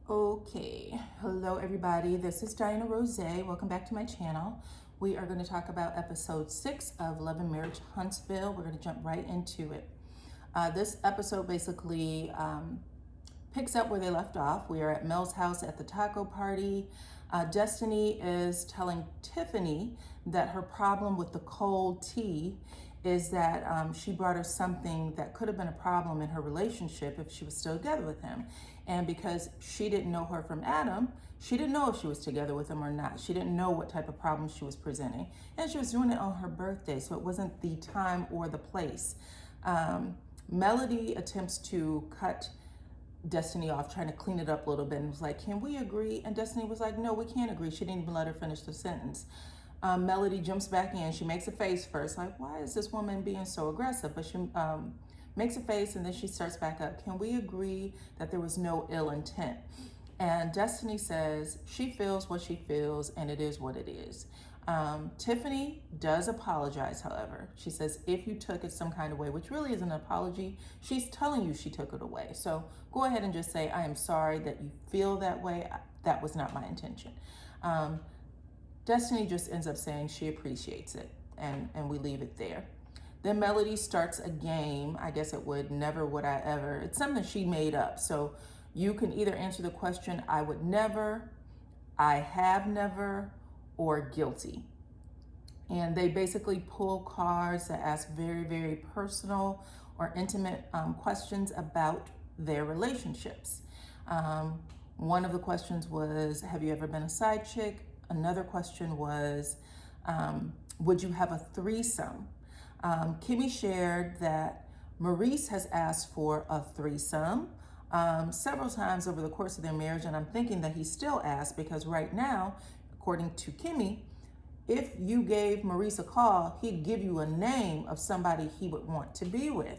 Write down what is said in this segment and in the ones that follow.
Okay, hello everybody. This is Diana Rose. Welcome back to my channel. We are going to talk about episode 6 of Love and Marriage Huntsville. We're going to jump right into it. This episode basically picks up where they left off. We are at Mel's house at the taco party. Destiny is telling Tiffany that her problem with the cold tea is that she brought her something that could have been a problem in her relationship if she was still together with him. And because she didn't know her from Adam, she didn't know if she was together with him or not. She didn't know what type of problems she was presenting. And she was doing it on her birthday, so it wasn't the time or the place. Melody attempts to cut Destiny off, trying to clean it up a little bit, and was like, can we agree? And Destiny was like, no, we can't agree. She didn't even let her finish the sentence. Melody jumps back in. She makes a face first, like, why is this woman being so aggressive? But she makes a face, and then she starts back up. Can we agree that there was no ill intent? And Destiny says she feels what she feels, and it is what it is. Tiffany does apologize, however. She says if you took it some kind of way, which really isn't an apology, she's telling you she took it away. So go ahead and just say, I am sorry that you feel that way. That was not my intention. Destiny just ends up saying she appreciates it, and we leave it there. Then Melody starts a game. I guess it would never would I ever. It's something she made up. So you can either answer the question, I would never, I have never, or guilty. And they basically pull cards that ask very, very personal or intimate questions about their relationships. One of the questions was, have you ever been a side chick? Another question was, would you have a threesome? Kimmy shared that Maurice has asked for a threesome several times over the course of their marriage, and I'm thinking that he still asks because right now, according to Kimmy, if you gave Maurice a call, he'd give you a name of somebody he would want to be with.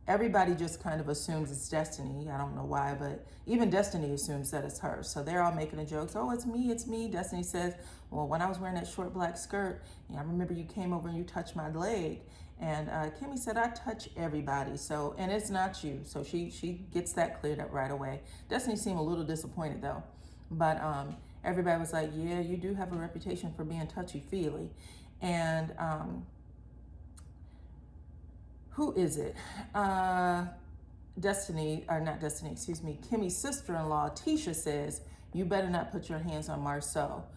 Everybody just kind of assumes it's Destiny. I don't know why, but even Destiny assumes that it's her. So they're all making a joke. Oh, it's me, it's me. Destiny says, well, when I was wearing that short black skirt, I remember you came over and you touched my leg. And Kimmy said, I touch everybody. So, and it's not you. So she gets that cleared up right away. Destiny seemed a little disappointed though. But everybody was like, yeah, you do have a reputation for being touchy-feely. And who is it? Kimmy's sister-in-law, Tisha, says, you better not put your hands on Marcel.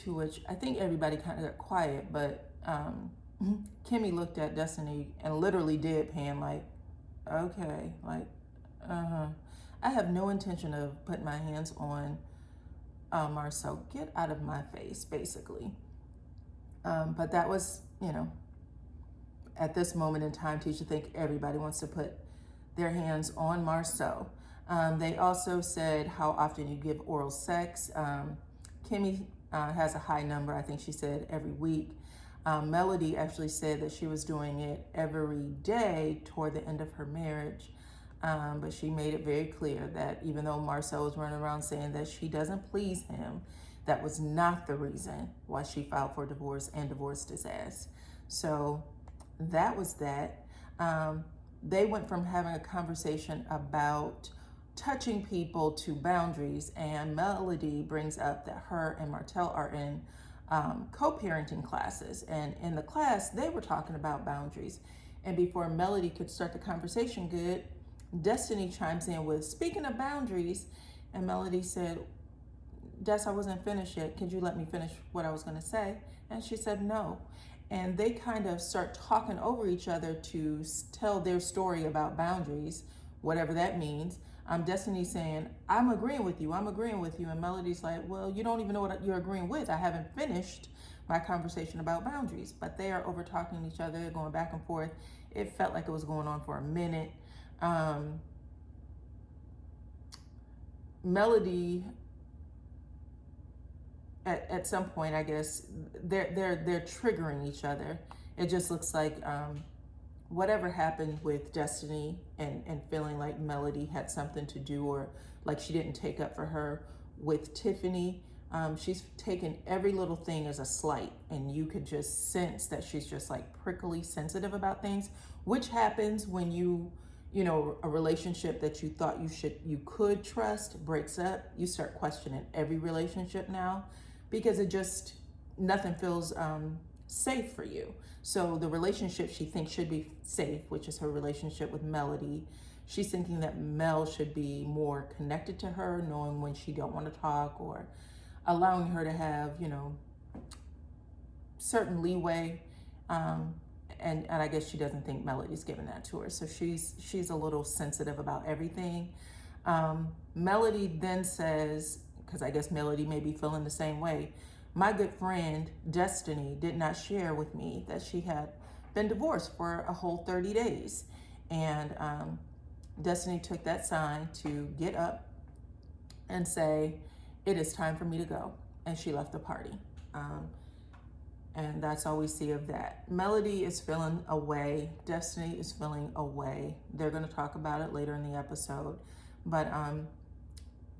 To which I think everybody kind of got quiet, but Kimmy looked at Destiny and literally deadpan, like, okay, like, I have no intention of putting my hands on Marcel. Get out of my face, basically. But that was, at this moment in time, Tisha think everybody wants to put their hands on Marcel. They also said how often you give oral sex. Kimmy has a high number. I think she said every week. Melody actually said that she was doing it every day toward the end of her marriage. But she made it very clear that even though Marcel was running around saying that she doesn't please him, that was not the reason why she filed for divorce and divorced his ass. So that was that. They went from having a conversation about touching people to boundaries, and Melody brings up that her and Martell are in co-parenting classes, and in the class they were talking about boundaries. And before Melody could start the conversation good, Destiny chimes in with, speaking of boundaries, and Melody said, Des, I wasn't finished yet. Could you let me finish what I was going to say? And she said no. And they kind of start talking over each other to tell their story about boundaries, whatever that means. Destiny saying, I'm agreeing with you. And Melody's like, well, you don't even know what you're agreeing with. I haven't finished my conversation about boundaries. But they are over talking each other, going back and forth. It felt like it was going on for a minute. Melody, at some point, I guess they're triggering each other. It just looks like whatever happened with Destiny and feeling like Melody had something to do, or like she didn't take up for her with Tiffany. She's taken every little thing as a slight, and you could just sense that she's just like prickly sensitive about things, which happens when you a relationship that you thought you could trust breaks up, you start questioning every relationship now, because nothing feels safe for you. So the relationship she thinks should be safe, which is her relationship with Melody, she's thinking that Mel should be more connected to her, knowing when she don't want to talk, or allowing her to have, certain leeway. And I guess she doesn't think Melody's giving that to her. So she's a little sensitive about everything. Melody then says, because I guess Melody may be feeling the same way, my good friend Destiny did not share with me that she had been divorced for a whole 30 days. And Destiny took that sign to get up and say, it is time for me to go. And she left the party. And that's all we see of that. Melody is feeling away. Destiny is feeling away. They're going to talk about it later in the episode. But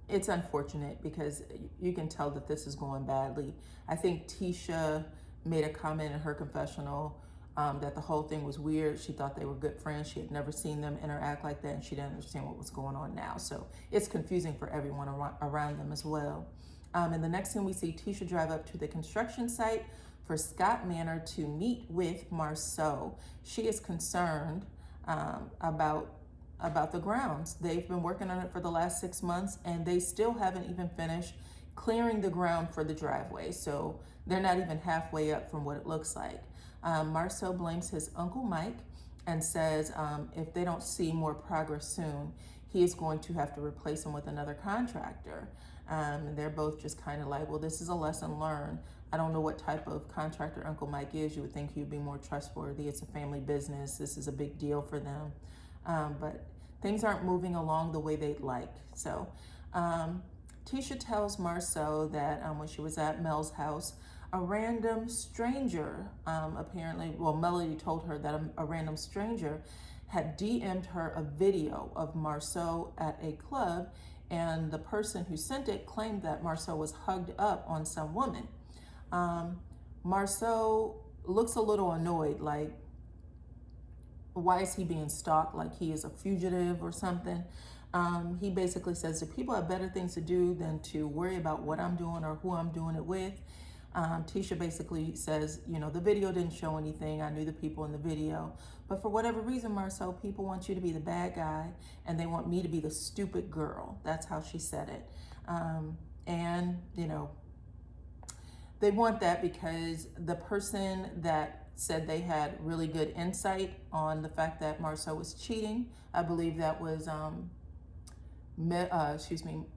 it's unfortunate because you can tell that this is going badly. I think Tisha made a comment in her confessional that the whole thing was weird. She thought they were good friends. She had never seen them interact like that, and she didn't understand what was going on now. So it's confusing for everyone around them as well. And the next thing we see, Tisha drive up to the construction site for Scott Manor to meet with Marceau. She is concerned about the grounds. They've been working on it for the last 6 months, and they still haven't even finished clearing the ground for the driveway. So they're not even halfway up from what it looks like. Marceau blames his Uncle Mike and says if they don't see more progress soon, he is going to have to replace him with another contractor. And they're both just kind of like, well, this is a lesson learned. I don't know what type of contractor Uncle Mike is. You would think he'd be more trustworthy. It's a family business. This is a big deal for them. But things aren't moving along the way they'd like. So Tisha tells Marceau that when she was at Mel's house, a random stranger, Melody told her that a random stranger had DM'd her a video of Marceau at a club, and the person who sent it claimed that Marceau was hugged up on some woman. Marceau looks a little annoyed, like, why is he being stalked? Like he is a fugitive or something. He basically says that people have better things to do than to worry about what I'm doing or who I'm doing it with. Tisha basically says, the video didn't show anything. I knew the people in the video. But for whatever reason, Marceau, people want you to be the bad guy and they want me to be the stupid girl. That's how she said it. They want that because the person that said they had really good insight on the fact that Marceau was cheating, I believe that was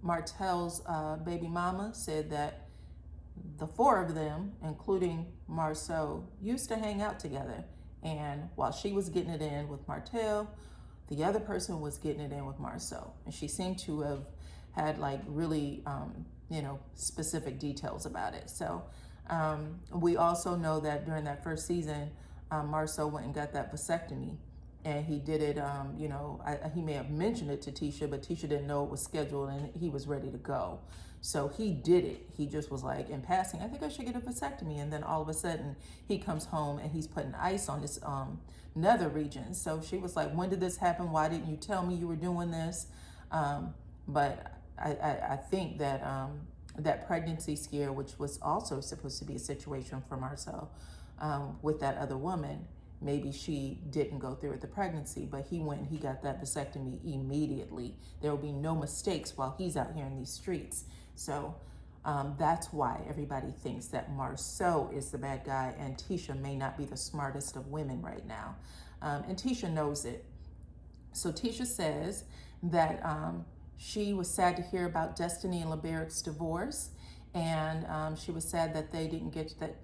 Martell's baby mama, said that the four of them, including Marceau, used to hang out together. And while she was getting it in with Martell, the other person was getting it in with Marceau. And she seemed to have had like really, specific details about it. So we also know that during that first season, Marceau went and got that vasectomy. And he did it, he may have mentioned it to Tisha, but Tisha didn't know it was scheduled and he was ready to go. So he did it. He just was like, in passing, I think I should get a vasectomy. And then all of a sudden he comes home and he's putting ice on his nether region. So she was like, when did this happen? Why didn't you tell me you were doing this? But I think that that pregnancy scare, which was also supposed to be a situation for Marceau with that other woman, maybe she didn't go through with the pregnancy, but he went and he got that vasectomy immediately. There will be no mistakes while he's out here in these streets. So that's why everybody thinks that Marceau is the bad guy and Tisha may not be the smartest of women right now. And Tisha knows it. So Tisha says that she was sad to hear about Destiny and LeBeric's divorce. And she was sad that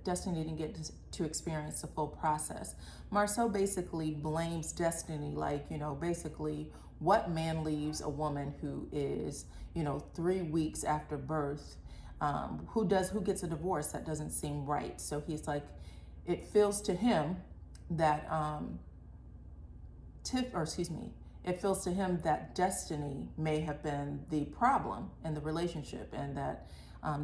Destiny didn't get to experience the full process. Marceau basically blames Destiny, basically what man leaves a woman who is, 3 weeks after birth, who gets a divorce? That doesn't seem right. So he's like, it feels to him that it feels to him that Destiny may have been the problem in the relationship, and that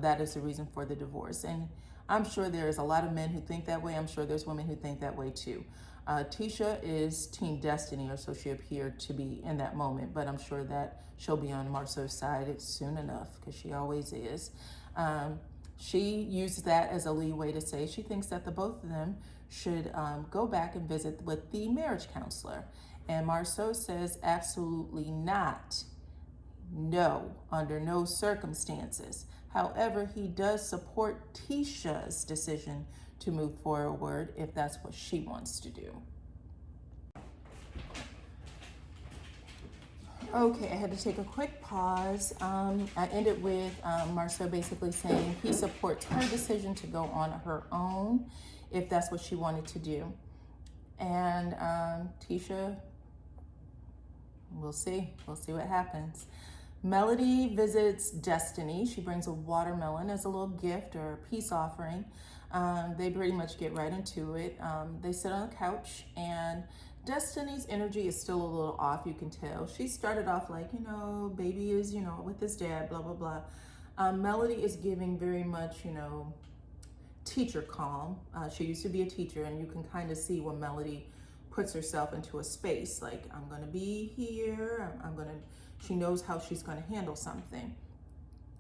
that is the reason for the divorce. And I'm sure there's a lot of men who think that way. I'm sure there's women who think that way too. Tisha is Team Destiny, or so she appeared to be in that moment, but I'm sure that she'll be on Marceau's side soon enough, because she always is. She uses that as a leeway to say she thinks that the both of them should go back and visit with the marriage counselor. And Marceau says absolutely not. No, under no circumstances. However, he does support Tisha's decision to move forward if that's what she wants to do. Okay, I had to take a quick pause. I ended with Marceau basically saying he supports her decision to go on her own if that's what she wanted to do. And Tisha, we'll see what happens. Melody visits Destiny. She brings a watermelon as a little gift or a peace offering. They pretty much get right into it. They sit on the couch, and Destiny's energy is still a little off, you can tell. She started off like, baby is, with his dad, blah, blah, blah. Melody is giving very much, teacher calm. She used to be a teacher, and you can kind of see when Melody puts herself into a space, like, I'm going to be here, she knows how she's going to handle something.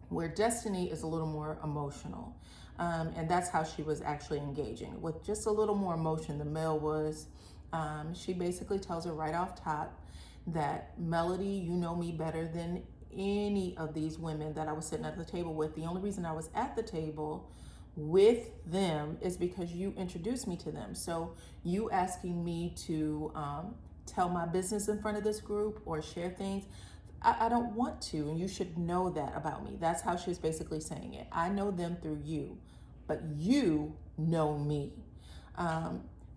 Where Destiny is a little more emotional. And that's how she was actually engaging, with just a little more emotion than Mel was. She basically tells her right off top that, Melody, you know me better than any of these women that I was sitting at the table with. The only reason I was at the table with them is because you introduced me to them. So you asking me to tell my business in front of this group or share things, I don't want to, and you should know that about me. That's how she was basically saying it. I know them through you, but you know me.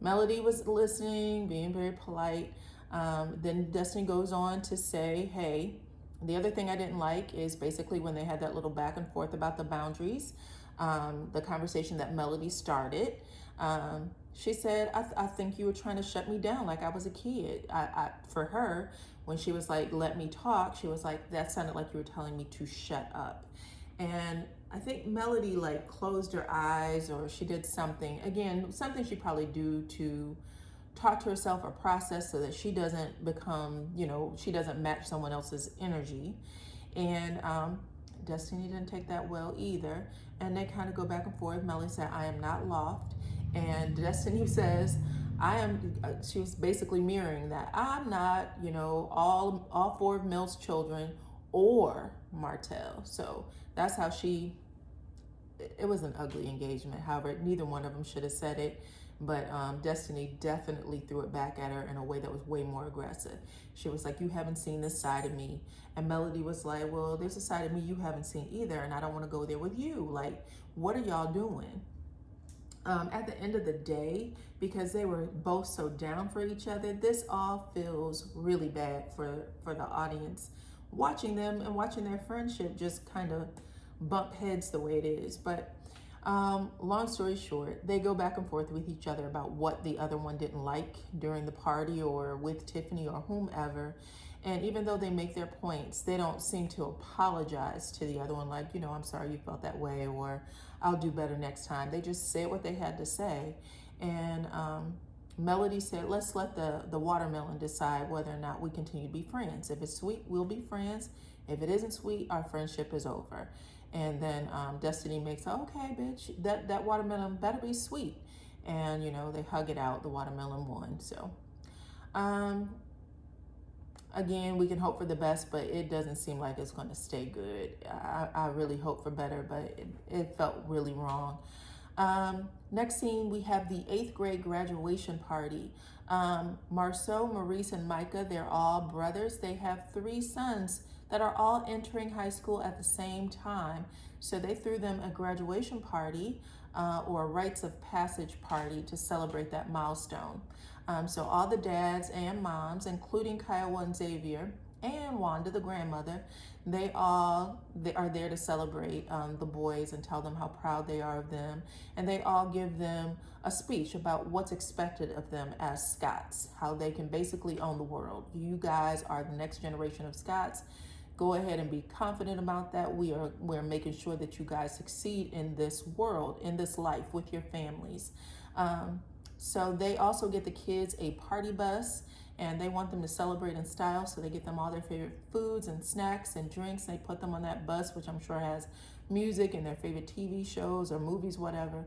Melody was listening, being very polite. Then Destiny goes on to say, hey, the other thing I didn't like is basically when they had that little back and forth about the boundaries, the conversation that Melody started. She said, I think you were trying to shut me down like I was a kid. For her, when she was like, let me talk, she was like, that sounded like you were telling me to shut up. And I think Melody like closed her eyes, or she did something. Again, something she probably do to talk to herself or process so that she doesn't become, she doesn't match someone else's energy. And Destiny didn't take that well either. And they kind of go back and forth. Melody said, I am not loft. And Destiny says, she was basically mirroring that. I'm not, all four of Mel's children or Martell. So that's how it was an ugly engagement. However, neither one of them should have said it. But Destiny definitely threw it back at her in a way that was way more aggressive. She was like, you haven't seen this side of me. And Melody was like, well, there's a side of me you haven't seen either, and I don't want to go there with you. Like, what are y'all doing? At the end of the day, because they were both so down for each other, this all feels really bad for the audience watching them and watching their friendship just kind of bump heads the way it is. But long story short, they go back and forth with each other about what the other one didn't like during the party or with Tiffany or whomever. And even though they make their points, they don't seem to apologize to the other one, like, I'm sorry you felt that way, or I'll do better next time. They just said what they had to say. And Melody said, let's let the watermelon decide whether or not we continue to be friends. If it's sweet, we'll be friends. If it isn't sweet, our friendship is over. And then Destiny makes, okay, bitch, that watermelon better be sweet. And, they hug it out. The watermelon won. So, again, we can hope for the best, but it doesn't seem like it's going to stay good. I really hope for better, but it felt really wrong. Next scene, we have the 8th grade graduation party. Marceau, Maurice, and Micah, they're all brothers. They have 3 sons that are all entering high school at the same time. So they threw them a graduation party or a rites of passage party to celebrate that milestone. So all the dads and moms, including Kiowa and Xavier and Wanda, the grandmother, they are there to celebrate the boys and tell them how proud they are of them. And they all give them a speech about what's expected of them as Scots, how they can basically own the world. You guys are the next generation of Scots. Go ahead and be confident about that. We're making sure that you guys succeed in this world, in this life with your families. So they also get the kids a party bus, and they want them to celebrate in style. So they get them all their favorite foods and snacks and drinks. They put them on that bus, which I'm sure has music and their favorite TV shows or movies, whatever.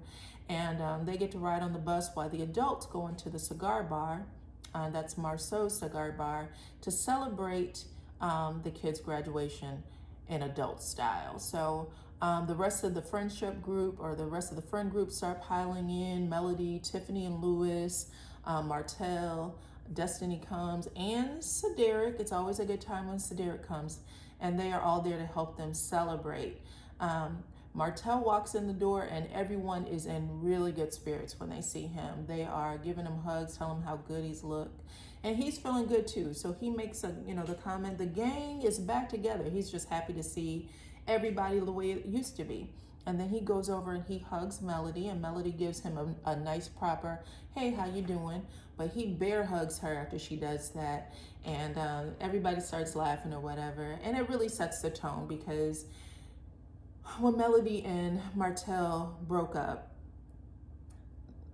And they get to ride on the bus while the adults go into the cigar bar. That's Marceau's cigar bar, to celebrate the kids' graduation in adult style. So the rest of the friendship group, or the rest of the friend group, start piling in. Melody, Tiffany and Lewis, Martell, Destiny comes, and Cedric. It's always a good time when Cedric comes, and they are all there to help them celebrate. Martell walks in the door, and everyone is in really good spirits when they see him. They are giving him hugs, telling him how good he's looked, and he's feeling good too. So he makes the comment, the gang is back together. He's just happy to see everybody the way it used to be. And then he goes over and he hugs Melody, and Melody gives him a nice proper, hey, how you doing? But he bear hugs her after she does that, and everybody starts laughing or whatever. And it really sets the tone, because when Melody and Martell broke up,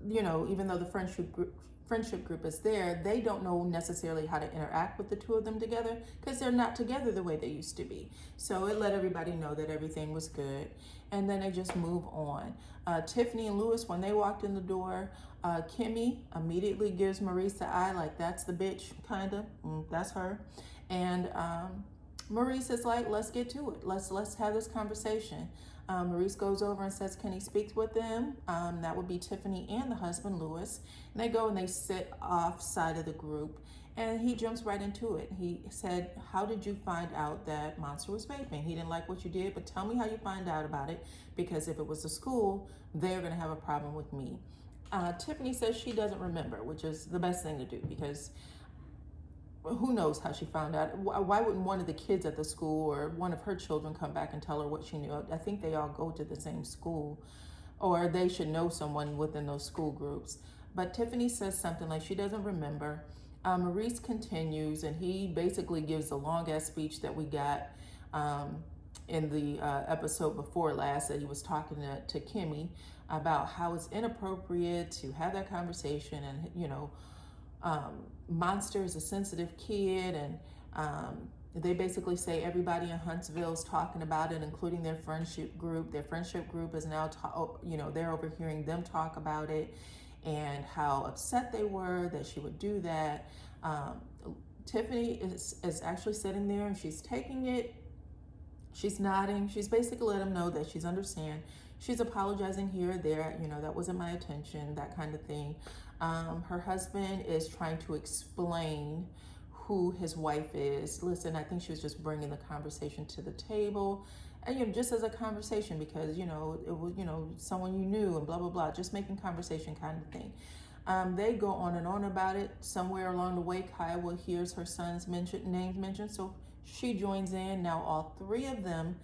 even though the friendship group is there, they don't know necessarily how to interact with the two of them together, because they're not together the way they used to be. So it let everybody know that everything was good, and then they just move on. Tiffany and Lewis, when they walked in the door, Kimmy immediately gives Maurice the eye, like, that's the bitch, kind of, that's her. And Maurice is like, let's get to it. Let's have this conversation. Maurice goes over and says, can he speak with them? That would be Tiffany and the husband, Lewis. And they go and they sit off side of the group, and he jumps right into it. He said, how did you find out that Monster was vaping? He didn't like what you did, but tell me how you find out about it, because if it was the school, they're going to have a problem with me. Tiffany says she doesn't remember, which is the best thing to do, because who knows how she found out. Why wouldn't one of the kids at the school or one of her children come back and tell her what she knew? I think they all go to the same school, or they should know someone within those school groups. But Tiffany says something like she doesn't remember. Maurice continues, and he basically gives a long-ass speech that we got in the episode before last, that he was talking to Kimmy about how it's inappropriate to have that conversation, and Monster is a sensitive kid, and they basically say everybody in Huntsville is talking about it, including their friendship group. Their friendship group is now, they're overhearing them talk about it, and how upset they were that she would do that. Tiffany is actually sitting there, and she's taking it. She's nodding. She's basically letting them know that she's understand. She's apologizing here or there. That wasn't my intention, that kind of thing. Her husband is trying to explain who his wife is. Listen, I think she was just bringing the conversation to the table, and just as a conversation, because it was someone you knew, and blah blah blah, just making conversation kind of thing. They go on and on about it. Somewhere along the way, Kiowa hears her son's name mentioned, so she joins in. Now all three of them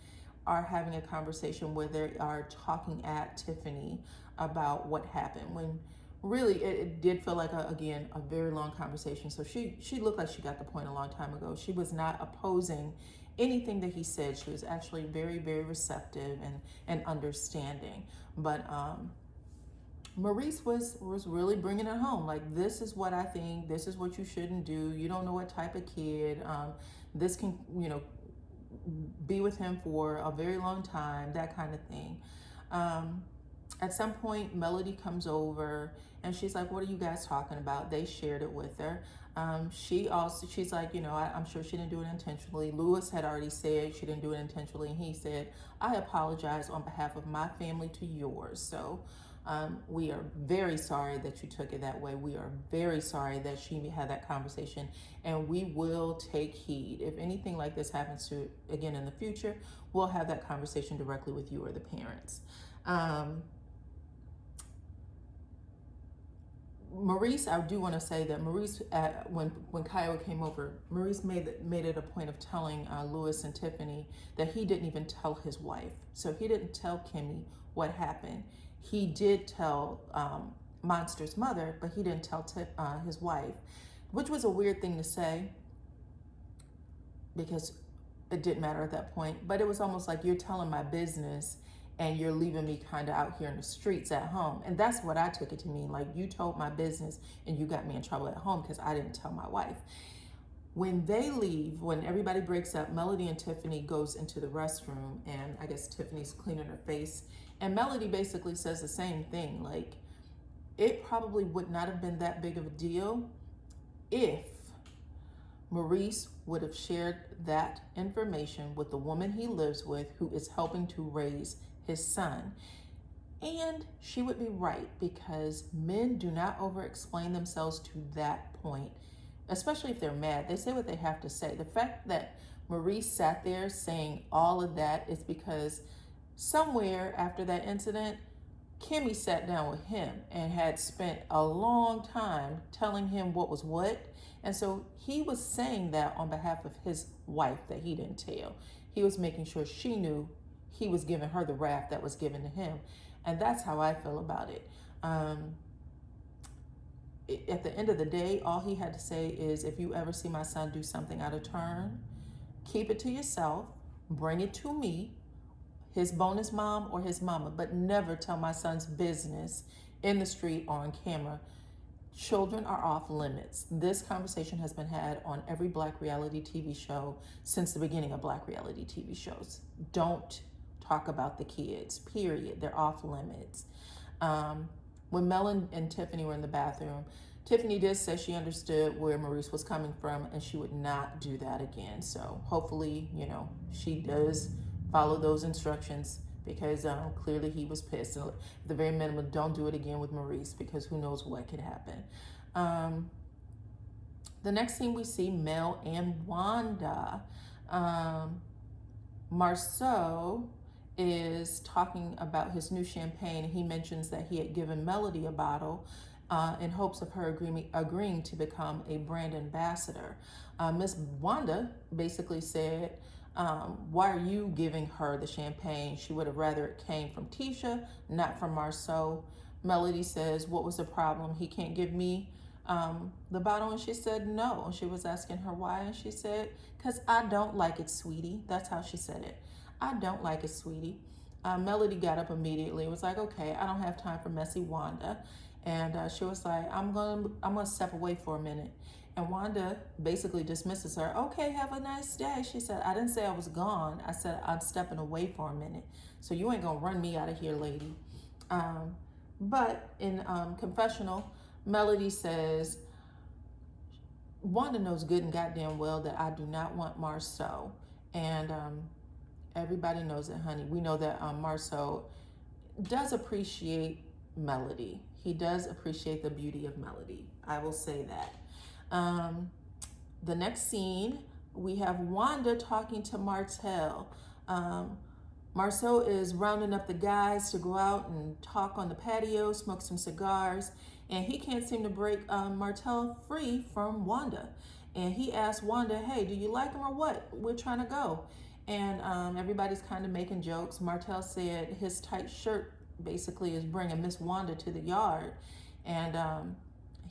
are having a conversation where they are talking at Tiffany about what happened, when really it did feel like a very long conversation. So she looked like she got the point a long time ago. She was not opposing anything that he said. She was actually very, very receptive and understanding. But Maurice was really bringing it home. Like, this is what I think. This is what you shouldn't do. You don't know what type of kid. This can, be with him for a very long time, that kind of thing. At some point, Melody comes over, and she's like, what are you guys talking about? They shared it with her. She's like, I'm sure she didn't do it intentionally. Lewis had already said she didn't do it intentionally, and he said, I apologize on behalf of my family to yours. So we are very sorry that you took it that way. We are very sorry that she had that conversation, and we will take heed. If anything like this happens to again in the future, we'll have that conversation directly with you or the parents. Maurice, I do want to say that Maurice, when Kiowa came over, Maurice made it a point of telling Lewis and Tiffany that he didn't even tell his wife. So he didn't tell Kimmy what happened. He did tell Monster's mother, but he didn't tell his wife, which was a weird thing to say, because it didn't matter at that point, but it was almost like, you're telling my business and you're leaving me kind of out here in the streets at home. And that's what I took it to mean. Like, you told my business and you got me in trouble at home because I didn't tell my wife. When they leave, when everybody breaks up, Melody and Tiffany goes into the restroom, and I guess Tiffany's cleaning her face. And Melody basically says the same thing. Like, it probably would not have been that big of a deal if Maurice would have shared that information with the woman he lives with, who is helping to raise his son. And she would be right, because men do not over-explain themselves to that point, especially if they're mad. They say what they have to say. The fact that Maurice sat there saying all of that is because somewhere after that incident, Kimmy sat down with him and had spent a long time telling him what was what. And so he was saying that on behalf of his wife that he didn't tell. He was making sure she knew he was giving her the wrath that was given to him. And that's how I feel about it. At the end of the day, all he had to say is, if you ever see my son do something out of turn, keep it to yourself, bring it to me, his bonus mom or his mama, but never tell my son's business in the street or on camera. Children are off limits. This conversation has been had on every Black reality TV show since the beginning of Black reality TV shows. Don't talk about the kids, period. They're off limits. When Mel and Tiffany were in the bathroom, Tiffany did say she understood where Maurice was coming from and she would not do that again. So hopefully, she does follow those instructions, because clearly he was pissed. So at the very minimum, don't do it again with Maurice, because who knows what could happen. The next scene we see Mel and Wanda. Marceau is talking about his new champagne. He mentions that he had given Melody a bottle in hopes of her agreeing to become a brand ambassador. Miss Wanda basically said, why are you giving her the champagne? She would have rather it came from Tisha, not from Marceau. Melody says, what was the problem? He can't give me the bottle? And she said, no. And she was asking her why. And she said, because I don't like it, sweetie. That's how she said it. I don't like it, sweetie. Melody got up immediately. It was like, okay, I don't have time for messy Wanda. And she was like, I'm gonna step away for a minute. And Wanda basically dismisses her. Okay, have a nice day. She said, I didn't say I was gone. I said, I'm stepping away for a minute. So you ain't gonna run me out of here, lady. But in confessional, Melody says, Wanda knows good and goddamn well that I do not want Marceau. And everybody knows it, honey. We know that Marceau does appreciate Melody. He does appreciate the beauty of Melody. I will say that. The next scene, we have Wanda talking to Martell. Marceau is rounding up the guys to go out and talk on the patio, smoke some cigars, and he can't seem to break Martell free from Wanda. And he asked Wanda, hey, do you like him or what? We're trying to go. And everybody's kind of making jokes. Martell said his tight shirt basically is bringing Miss Wanda to the yard. And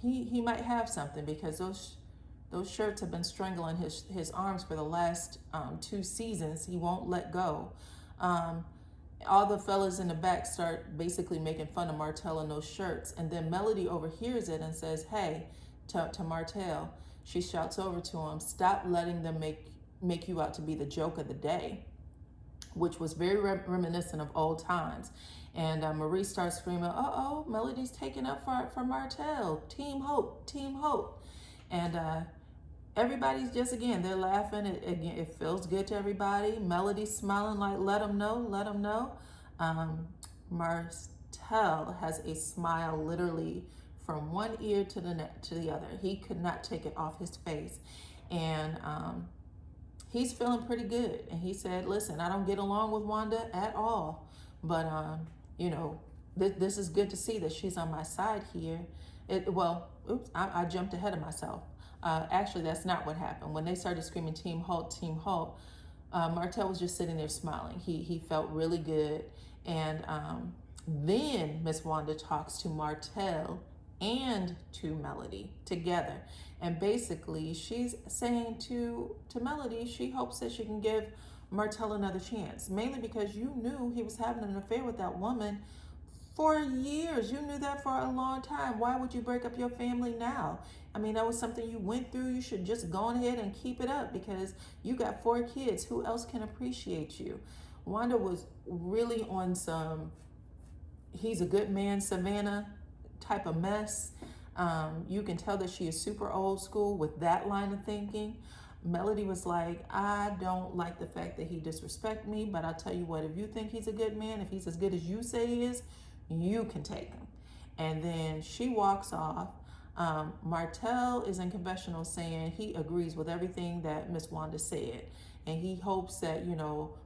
he might have something, because those shirts have been strangling his arms for the last 2 seasons. He won't let go. All the fellas in the back start basically making fun of Martell in those shirts. And then Melody overhears it and says, hey, to Martell. She shouts over to him, stop letting them make you out to be the joke of the day, which was very reminiscent of old times. And Maurice starts screaming, uh-oh, Melody's taking up for Martell. Team Hope, Team Hope. And everybody's just, again, they're laughing. It feels good to everybody. Melody's smiling like, let them know, let them know. Martell has a smile literally from one ear to the other. He could not take it off his face. And he's feeling pretty good. And he said, listen, I don't get along with Wanda at all. But, this is good to see that she's on my side here. I jumped ahead of myself. Actually, that's not what happened. When they started screaming Team Halt, Martell was just sitting there smiling. He felt really good. And then Miss Wanda talks to Martell and to Melody together. And basically, she's saying to Melody, she hopes that she can give Martell another chance, mainly because you knew he was having an affair with that woman for years. You knew that for a long time. Why would you break up your family now? I mean, that was something you went through. You should just go ahead and keep it up because you got 4 kids. Who else can appreciate you? Wanda was really on some he's a good man, Savannah type of mess. You can tell that she is super old school with that line of thinking. Melody was like, I don't like the fact that he disrespect me, but I'll tell you what, if you think he's a good man, if he's as good as you say he is, you can take him. And then she walks off. Martell is in confessional saying he agrees with everything that Miss Wanda said. And he hopes that,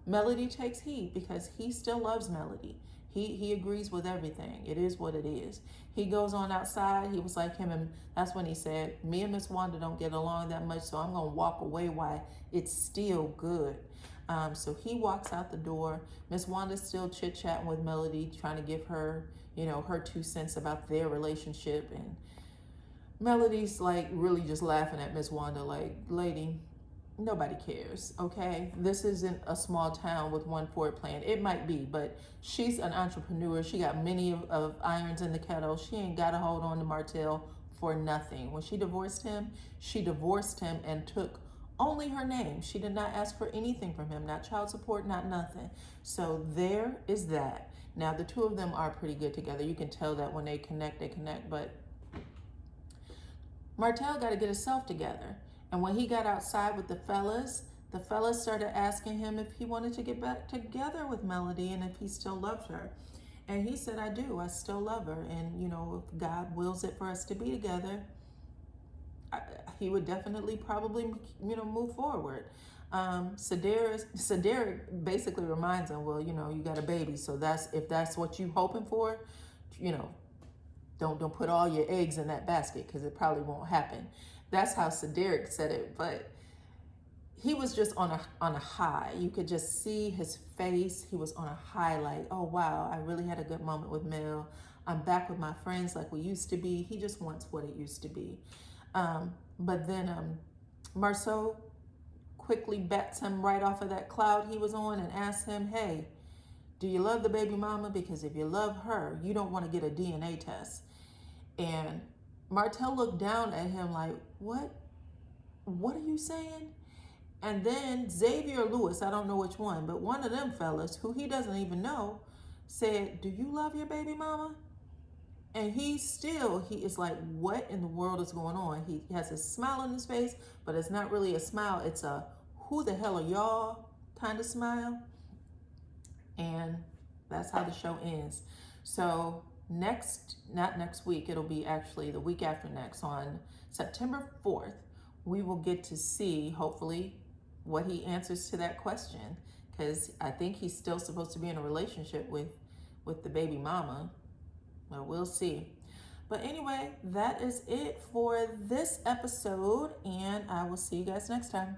Melody takes heed because he still loves Melody. He agrees with everything. It is what it is. He goes on outside. He was like that's when he said, me and Miss Wanda don't get along that much, so I'm going to walk away while it's still good. So he walks out the door. Miss Wanda's still chit-chatting with Melody, trying to give her, her 2 cents about their relationship. And Melody's like really just laughing at Miss Wanda like, lady, nobody cares, okay? This isn't a small town with one Ford plant. It might be, but she's an entrepreneur. She got many of irons in the kettle. She ain't got to hold on to Martell for nothing. When she divorced him and took only her name. She did not ask for anything from him, not child support, not nothing. So there is that. Now, the two of them are pretty good together. You can tell that when they connect, but Martell got to get himself together. And when he got outside with the fellas started asking him if he wanted to get back together with Melody and if he still loved her. And he said, I do. I still love her. And, if God wills it for us to be together, he would definitely probably, move forward. Cedric basically reminds him, well, you got a baby. So if that's what you hoping for, don't put all your eggs in that basket because it probably won't happen. That's how Cedric said it, but he was just on a high. You could just see his face. He was on a high, like, oh wow, I really had a good moment with Mel. I'm back with my friends like we used to be. He just wants what it used to be. But then Marceau quickly bats him right off of that cloud he was on and asks him, hey, do you love the baby mama? Because if you love her, you don't want to get a DNA test. And Martell looked down at him like, what are you saying? And then Xavier Lewis, I don't know which one, but one of them fellas, who he doesn't even know, said, do you love your baby mama? And he is like, what in the world is going on? He has a smile on his face, but it's not really a smile. It's a, who the hell are y'all kind of smile. And that's how the show ends. So not next week, it'll be actually the week after next, on September 4th, we will get to see, hopefully, what he answers to that question. Because I think he's still supposed to be in a relationship with the baby mama. Well, we'll see. But anyway, that is it for this episode, and I will see you guys next time.